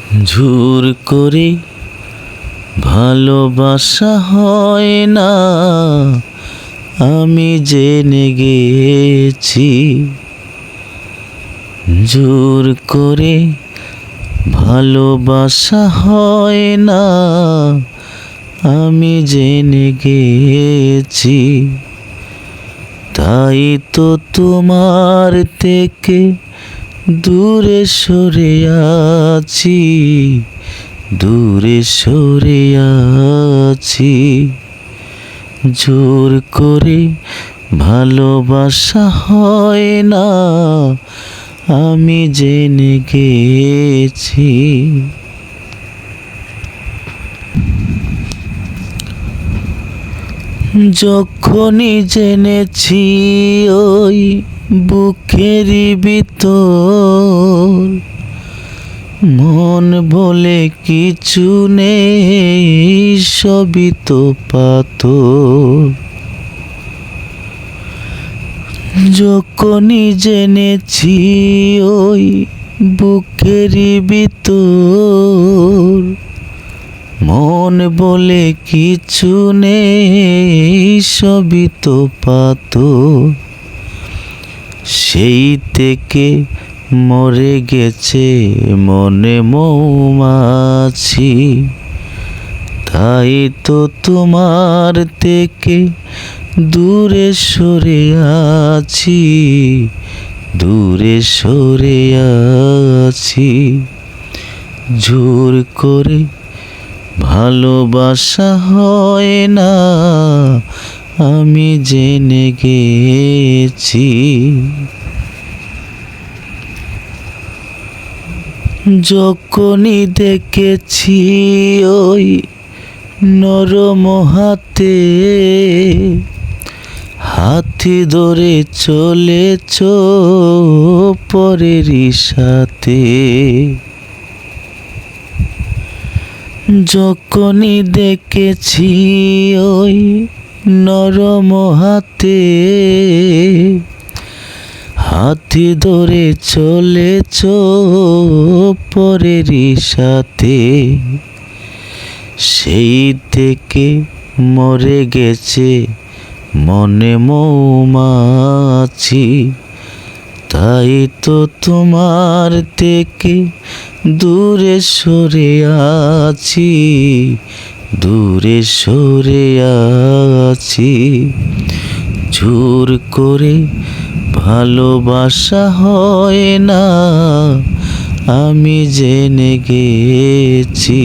জোর করে ভালোবাসা হয় না, আমি জেনে গেছি। জোর করে ভালোবাসা হয় না, আমি জেনে গেছি। তাই তো তোমার থেকে দূরে সরে আছি, দূরে সরে আছি। জোর করে ভালোবাসা হয় না, আমি জেনে গেছি। যখনই জেনেছি ওই বুকেরই ভিতর মন বলে কিছু নেই, সবই তো পাথর। যখনই জেনেছি ওই বুকেরই ভিতর মন বলে কিছু নেই, সবই তো পাথর। সেই থেকে মরে গেছে মনে মৌমাছি। তাই তো তোমার থেকে দূরে সরে আছি, দূরে সরে আছি। জোর করে ভালোবাসা হয় না, আমি জেনে গেছি। যখনই দেখেছি ওই নরম হাতে হাতি ধরে চলেছ পরেরই সাথে। যখনই দেখেছি ওই নরম হাতে হাতি ধরে চলেছ পরেরই সাথে, সেই থেকে মরে গেছে মনে মৌমাছি। তাই তো তোমার থেকে দূরে সরে আছি, দূরে সরে আছি। জোর করে ভালোবাসা হয় না, আমি জেনে গেছি।